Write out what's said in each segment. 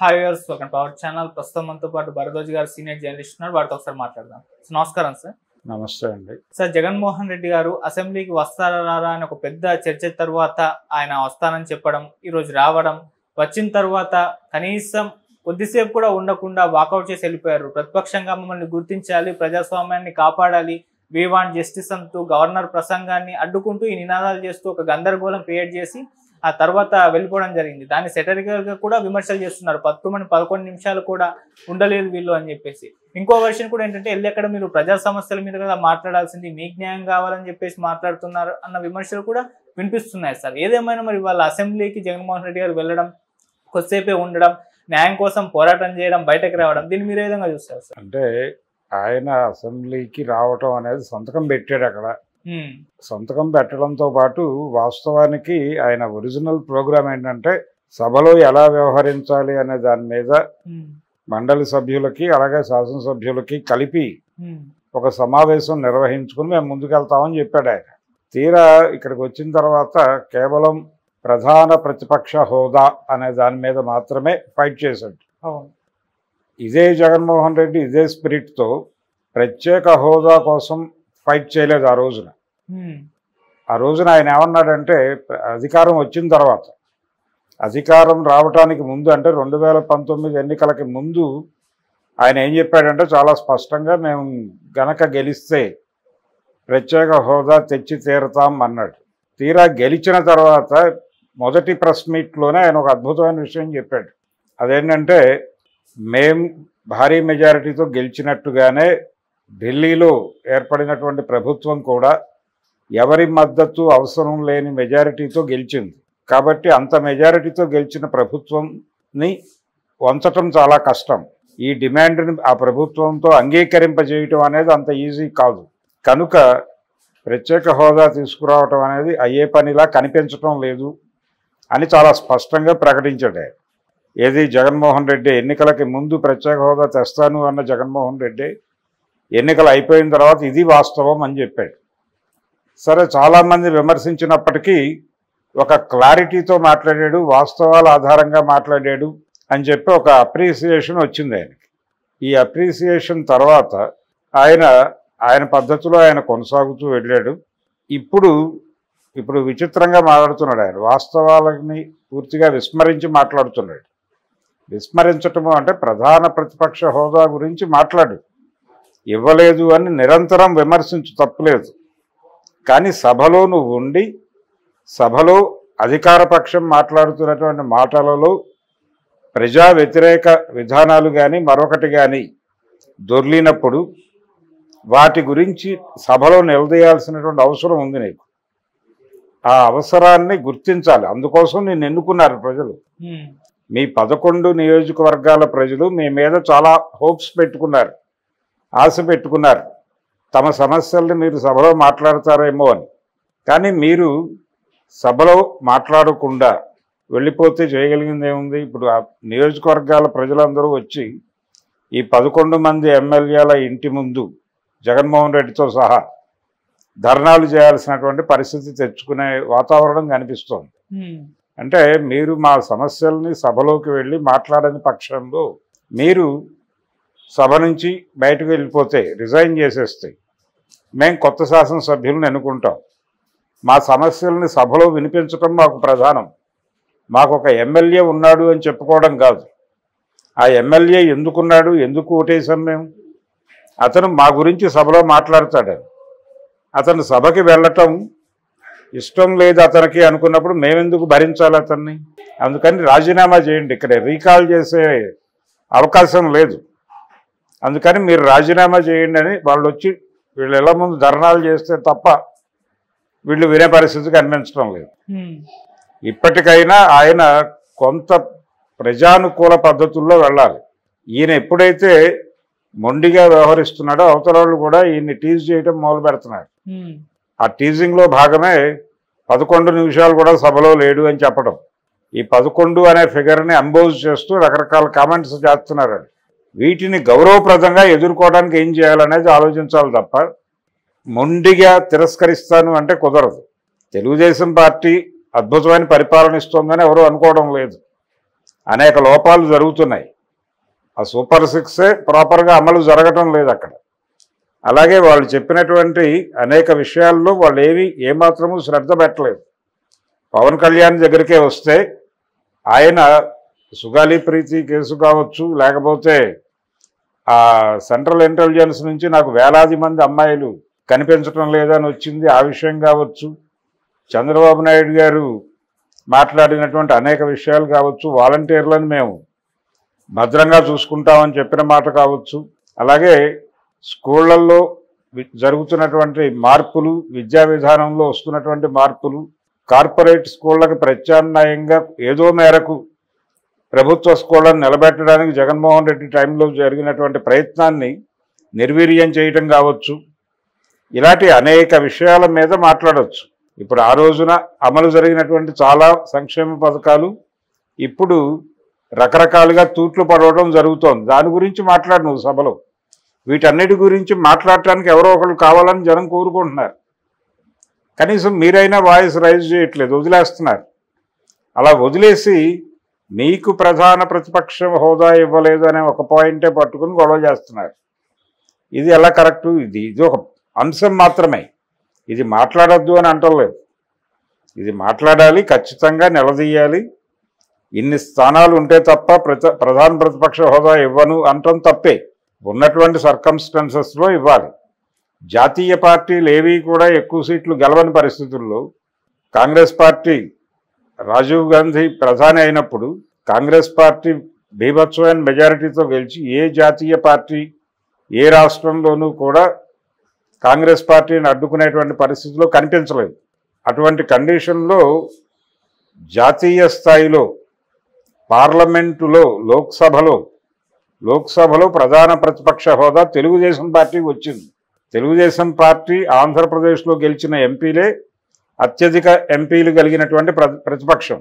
Hi viewers, welcome to our channel. ప్రస్తుతం మనతో పాటు భరద్వాజ్ గారు సీనియర్ జర్నలిస్ట్ ఉన్నారు. వారితో ఒకసారి మాట్లాడదాం. నమస్కారం సార్. నమస్తే అండి. సార్, జగన్మోహన్ రెడ్డి గారు అసెంబ్లీకి వస్తారా రారా అని ఒక పెద్ద చర్చ తర్వాత ఆయన వస్తానని చెప్పడం, ఈరోజు రావడం, వచ్చిన తర్వాత కనీసం కొద్దిసేపు కూడా ఉండకుండా వాకౌట్ చేసి వెళ్ళిపోయారు. ప్రతిపక్షంగా మమ్మల్ని గుర్తించాలి, ప్రజాస్వామ్యాన్ని కాపాడాలి, వీ వాంట్ జస్టిస్ అంటూ గవర్నర్ ప్రసంగాన్ని అడ్డుకుంటూ ఈ నినాదాలు చేస్తూ ఒక గందరగోళం క్రియేట్ చేసి ఆ తర్వాత వెళ్ళిపోవడం జరిగింది. దాన్ని సెటరికల్ గా కూడా విమర్శలు చేస్తున్నారు. 11 నిమిషాలు కూడా ఉండలేదు వీళ్ళు అని చెప్పేసి. ఇంకో వర్షన్ కూడా ఏంటంటే, వెళ్ళి అక్కడ మీరు ప్రజా సమస్యల మీద కదా మాట్లాడాల్సింది, మీకు న్యాయం కావాలని చెప్పేసి మాట్లాడుతున్నారు అన్న విమర్శలు కూడా వినిపిస్తున్నాయి సార్. ఏదేమైనా మరి వాళ్ళ అసెంబ్లీకి జగన్మోహన్ రెడ్డి గారు వెళ్ళడం, కొద్దిసేపే ఉండడం, న్యాయం కోసం పోరాటం చేయడం, బయటకు రావడం, దీన్ని మీరు ఏ విధంగా చూస్తారు సార్? అంటే ఆయన అసెంబ్లీకి రావటం అనేది సంతకం పెట్టాడు. అక్కడ సంతకం పెట్టడంతో పాటు వాస్తవానికి ఆయన ఒరిజినల్ ప్రోగ్రామ్ ఏంటంటే సభలో ఎలా వ్యవహరించాలి అనే దాని మీద మండలి సభ్యులకి అలాగే శాసనసభ్యులకి కలిపి ఒక సమావేశం నిర్వహించుకుని మేము ముందుకెళ్తామని చెప్పాడు ఆయన. తీరా ఇక్కడికి వచ్చిన తర్వాత కేవలం ప్రధాన ప్రతిపక్ష హోదా అనే దాని మీద మాత్రమే ఫైట్ చేశాడు. ఇదే జగన్మోహన్ రెడ్డి ఇదే స్పిరిట్తో ప్రత్యేక హోదా కోసం ఫైట్ చేయలేదు. ఆ రోజున ఆయన ఏమన్నాడంటే, అధికారం వచ్చిన తర్వాత, అధికారం రావటానికి ముందు అంటే 2019 ఎన్నికలకి ముందు ఆయన ఏం చెప్పాడంటే చాలా స్పష్టంగా, మేము గనక గెలిస్తే ప్రత్యేక హోదా తెచ్చి తీరుతాం అన్నాడు. తీరా గెలిచిన తర్వాత మొదటి ప్రెస్ మీట్లోనే ఆయన ఒక అద్భుతమైన విషయం చెప్పాడు. అదేంటంటే, మేం భారీ మెజారిటీతో గెలిచినట్టుగానే ఢిల్లీలో ఏర్పడినటువంటి ప్రభుత్వం కూడా ఎవరి మద్దతు అవసరం లేని మెజారిటీతో గెలిచింది. కాబట్టి అంత మెజారిటీతో గెలిచిన ప్రభుత్వంని వంచటం చాలా కష్టం. ఈ డిమాండ్ని ఆ ప్రభుత్వంతో అంగీకరింపజేయటం అనేది అంత ఈజీ కాదు. కనుక ప్రత్యేక హోదా తీసుకురావటం అనేది అయ్యే పనిలా కనిపించటం లేదు అని చాలా స్పష్టంగా ప్రకటించాడు. ఏది జగన్మోహన్ రెడ్డి ఎన్నికలకి ముందు ప్రత్యేక హోదా తెస్తాను అన్న జగన్మోహన్ రెడ్డి ఎన్నికలు అయిపోయిన తర్వాత ఇది వాస్తవం అని చెప్పాడు. సరే, చాలామంది విమర్శించినప్పటికీ ఒక క్లారిటీతో మాట్లాడాడు, వాస్తవాల ఆధారంగా మాట్లాడాడు అని చెప్పి ఒక అప్రిసియేషన్ వచ్చింది ఆయనకి. ఈ అప్రిసియేషన్ తర్వాత ఆయన పద్ధతిలో ఆయన కొనసాగుతూ వెళ్ళాడు. ఇప్పుడు విచిత్రంగా మాట్లాడుతున్నాడు. ఆయన వాస్తవాలని పూర్తిగా విస్మరించి మాట్లాడుతున్నాడు. విస్మరించటము అంటే ప్రధాన ప్రతిపక్ష హోదా గురించి మాట్లాడు, ఇవ్వలేదు అని నిరంతరం విమర్శించు, తప్పులేదు. కానీ సభలో నువ్వు ఉండి సభలో అధికార పక్షం మాట్లాడుతున్నటువంటి మాటలలో ప్రజా వ్యతిరేక విధానాలు కానీ మరొకటి కానీ దొర్లినప్పుడు వాటి గురించి సభలో నిలదీయాల్సినటువంటి అవసరం ఉంది నీకు. ఆ అవసరాన్ని గుర్తించాలి. అందుకోసం నేను ఎన్నుకున్నారు ప్రజలు. మీ 11 నియోజకవర్గాల ప్రజలు మీ మీద చాలా హోప్స్ పెట్టుకున్నారు, ఆశ పెట్టుకున్నారు. తమ సమస్యల్ని మీరు సభలో మాట్లాడతారేమో అని. కానీ మీరు సభలో మాట్లాడకుండా వెళ్ళిపోతే చేయగలిగింది ఏముంది? ఇప్పుడు ఆ నియోజకవర్గాల ప్రజలందరూ వచ్చి ఈ 11 మంది ఎమ్మెల్యేల ఇంటి ముందు జగన్మోహన్ రెడ్డితో సహా ధర్నాలు చేయాల్సినటువంటి పరిస్థితి తెచ్చుకునే వాతావరణం కనిపిస్తోంది. అంటే మీరు మా సమస్యల్ని సభలోకి వెళ్ళి మాట్లాడని పక్షంలో మీరు సభ నుంచి బయటకు వెళ్ళిపోతే, రిజైన్ చేసేస్తే మేము కొత్త శాసనసభ్యులను ఎన్నుకుంటాం. మా సమస్యల్ని సభలో వినిపించడం మాకు ప్రధానం. మాకు ఒక ఎమ్మెల్యే ఉన్నాడు అని చెప్పుకోవడం కాదు. ఆ ఎమ్మెల్యే ఎందుకున్నాడు, ఎందుకు ఓటేసాం మేము, అతను మా గురించి సభలో మాట్లాడతాడు. అతను సభకి వెళ్ళటం ఇష్టం లేదు అతనికి అనుకున్నప్పుడు మేమెందుకు భరించాలి అతన్ని? అందుకని రాజీనామా చేయండి. ఇక్కడ రీకాల్ చేసే అవకాశం లేదు. అందుకని మీరు రాజీనామా చేయండి అని వాళ్ళు వచ్చి వీళ్ళు ఎలా ముందు ధర్నాలు చేస్తే తప్ప వీళ్ళు వినే పరిస్థితి కనిపించడం లేదు. ఇప్పటికైనా ఆయన కొంత ప్రజానుకూల పద్ధతుల్లో వెళ్ళాలి. ఈయన ఎప్పుడైతే మొండిగా వ్యవహరిస్తున్నాడో అవతల వాళ్ళు కూడా ఈయన్ని టీజ్ చేయడం మొదలు పెడుతున్నారు. ఆ టీజింగ్లో భాగమే 11 నిమిషాలు కూడా సభలో లేడు అని చెప్పడం. ఈ 11 అనే ఫిగర్ని అంబోజ్ చేస్తూ రకరకాల కామెంట్స్ చేస్తున్నారు. వీటిని గౌరవప్రదంగా ఎదుర్కోవడానికి ఏం చేయాలనేది ఆలోచించాలి తప్ప మొండిగా తిరస్కరిస్తాను అంటే కుదరదు. తెలుగుదేశం పార్టీ అద్భుతమైన పరిపాలన ఇస్తుందని ఎవరు అనుకోవడం లేదు. అనేక లోపాలు జరుగుతున్నాయి. ఆ సూపర్ 6 ప్రాపర్గా అమలు జరగటం లేదు అక్కడ. అలాగే వాళ్ళు చెప్పినటువంటి అనేక విషయాల్లో వాళ్ళు ఏమాత్రము శ్రద్ధ పెట్టలేదు. పవన్ కళ్యాణ్ దగ్గరికే వస్తే ఆయన సుగాలి ప్రీతి కేసు కావచ్చు, లేకపోతే ఆ సెంట్రల్ ఇంటెలిజెన్స్ నుంచి నాకు వేలాది మంది అమ్మాయిలు కనిపించడం లేదని వచ్చింది, ఆ విషయం కావచ్చు, చంద్రబాబు నాయుడు గారు మాట్లాడినటువంటి అనేక విషయాలు కావచ్చు, వాలంటీర్లను మేము భద్రంగా చూసుకుంటామని చెప్పిన మాట కావచ్చు, అలాగే స్కూళ్ళల్లో జరుగుతున్నటువంటి మార్పులు, విద్యా విధానంలో వస్తున్నటువంటి మార్పులు, కార్పొరేట్ స్కూళ్ళకి ప్రత్యామ్నాయంగా ఏదో మేరకు ప్రభుత్వ స్కూళ్ళను నిలబెట్టడానికి జగన్మోహన్ రెడ్డి టైంలో జరిగినటువంటి ప్రయత్నాన్ని నిర్వీర్యం చేయటం కావచ్చు, ఇలాంటి అనేక విషయాల మీద మాట్లాడవచ్చు. ఇప్పుడు ఆ రోజున అమలు జరిగినటువంటి చాలా సంక్షేమ పథకాలు ఇప్పుడు రకరకాలుగా తూట్లు పడవడం జరుగుతోంది. దాని గురించి మాట్లాడు నువ్వు సభలో. వీటన్నిటి గురించి మాట్లాడటానికి ఎవరో ఒకరు కావాలని జనం కోరుకుంటున్నారు. కనీసం మీరైనా వాయిస్ రైజ్ చేయట్లేదు, వదిలేస్తున్నారు. అలా వదిలేసి మీకు ప్రధాన ప్రతిపక్ష హోదా ఇవ్వలేదు అనే ఒక పాయింటే పట్టుకుని గొడవ చేస్తున్నారు. ఇది ఎలా కరెక్టు? ఇది ఒక అంశం మాత్రమే, ఇది మాట్లాడొద్దు అని అంటలేదు. ఇది మాట్లాడాలి, ఖచ్చితంగా నిలదీయాలి. ఇన్ని స్థానాలు ఉంటే తప్ప ప్రధాన ప్రతిపక్ష హోదా ఇవ్వను అంటం తప్పే. ఉన్నటువంటి సర్కమ్స్టెన్సెస్లో ఇవ్వాలి. జాతీయ పార్టీలు ఏవి కూడా ఎక్కువ సీట్లు గెలవని పరిస్థితుల్లో కాంగ్రెస్ పార్టీ రాజీవ్ గాంధీ ప్రధాని అయినప్పుడు కాంగ్రెస్ పార్టీ బీభత్సమైన మెజారిటీతో గెలిచి ఏ జాతీయ పార్టీ ఏ రాష్ట్రంలోనూ కూడా కాంగ్రెస్ పార్టీని అడ్డుకునేటువంటి పరిస్థితిలో కనిపించలేదు. అటువంటి కండిషన్లో జాతీయ స్థాయిలో పార్లమెంటులో లోక్సభలో ప్రధాన ప్రతిపక్ష హోదా తెలుగుదేశం పార్టీకి వచ్చింది. తెలుగుదేశం పార్టీ ఆంధ్రప్రదేశ్లో గెలిచిన ఎంపీలే అత్యధిక ఎంపీలు కలిగినటువంటి ప్రతిపక్షం.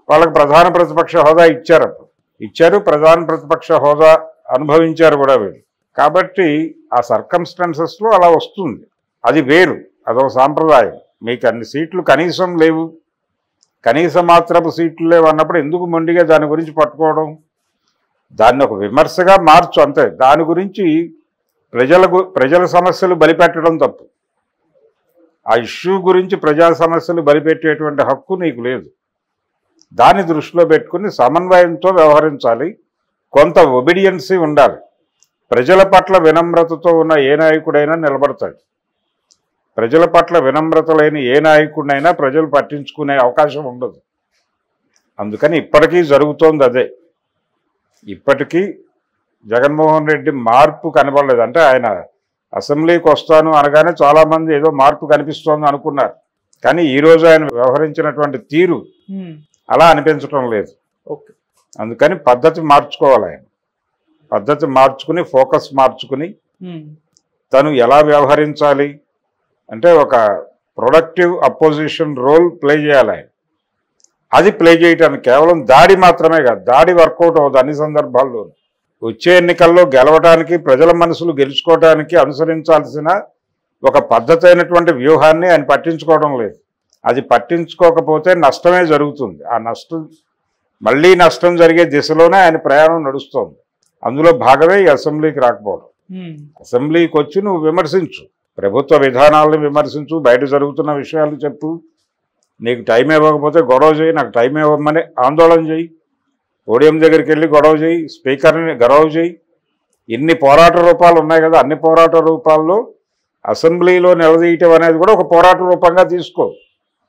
వాళ్ళకి ప్రధాన ప్రతిపక్ష హోదా ఇచ్చారు. ప్రధాన ప్రతిపక్ష హోదా అనుభవించారు కూడా వీళ్ళు. కాబట్టి ఆ సర్కమ్స్టెన్సెస్లో అలా వస్తుంది. అది వేరు, అదొక సాంప్రదాయం. మీకు అన్ని సీట్లు కనీసం లేవు, కనీస మాత్రపు సీట్లు లేవు అన్నప్పుడు ఎందుకు మొండిగా దాని గురించి పట్టుకోవడం? దాన్ని ఒక విమర్శగా మార్చు అంతే. దాని గురించి ప్రజల సమస్యలు బలిపెట్టడం తప్పు. ఆ ఇష్యూ గురించి ప్రజా సమస్యలు బలిపెట్టేటువంటి హక్కు నీకు లేదు. దాన్ని దృష్టిలో పెట్టుకుని సమన్వయంతో వ్యవహరించాలి. కొంత ఒబీడియన్సీ ఉండాలి. ప్రజల పట్ల వినమ్రతతో ఉన్న ఏ నాయకుడైనా నిలబడతాడు. ప్రజల పట్ల వినమ్రత లేని ఏ నాయకుడినైనా ప్రజలు పట్టించుకునే అవకాశం ఉండదు. అందుకని ఇప్పటికీ జరుగుతోంది అదే. ఇప్పటికీ జగన్మోహన్ రెడ్డి మార్పు కనబడలేదు. అంటే ఆయన అసెంబ్లీకి వస్తాను అనగానే చాలామంది ఏదో మార్పు కనిపిస్తోంది అనుకున్నారు. కానీ ఈరోజు ఆయన వ్యవహరించినటువంటి తీరు అలా అనిపించడం లేదు. అందుకని పద్ధతి మార్చుకోవాలి. ఆయన పద్ధతి మార్చుకుని, ఫోకస్ మార్చుకుని తను ఎలా వ్యవహరించాలి అంటే ఒక ప్రొడక్టివ్ అపోజిషన్ రోల్ ప్లే చేయాలి ఆయన. అది ప్లే చేయటానికి కేవలం దాడి మాత్రమే కాదు, దాడి వర్కౌట్ అవుతుంది అన్ని సందర్భాల్లో. వచ్చే ఎన్నికల్లో గెలవడానికి, ప్రజల మనసులు గెలుచుకోవడానికి అనుసరించాల్సిన ఒక పద్ధతి అయినటువంటి వ్యూహాన్ని ఆయన పట్టించుకోవడం లేదు. అది పట్టించుకోకపోతే నష్టమే జరుగుతుంది. ఆ మళ్ళీ నష్టం జరిగే దిశలోనే ఆయన ప్రయాణం నడుస్తోంది. అందులో భాగమే ఈ అసెంబ్లీకి రాకపోవడం. అసెంబ్లీకి వచ్చి నువ్వు విమర్శించు, ప్రభుత్వ విధానాలను విమర్శించు, బయట జరుగుతున్న విషయాలు చెప్పు. నీకు టైం ఇవ్వకపోతే గొడవ చేయి, నాకు టైం ఇవ్వమని ఆందోళన చేయి, పోడియం దగ్గరికి వెళ్ళి గొడవ చేయి, స్పీకర్ని గొడవ చేయి. ఇన్ని పోరాట రూపాలు ఉన్నాయి కదా, అన్ని పోరాట రూపాల్లో అసెంబ్లీలో నిలదీయటం అనేది కూడా ఒక పోరాట రూపంగా తీసుకో.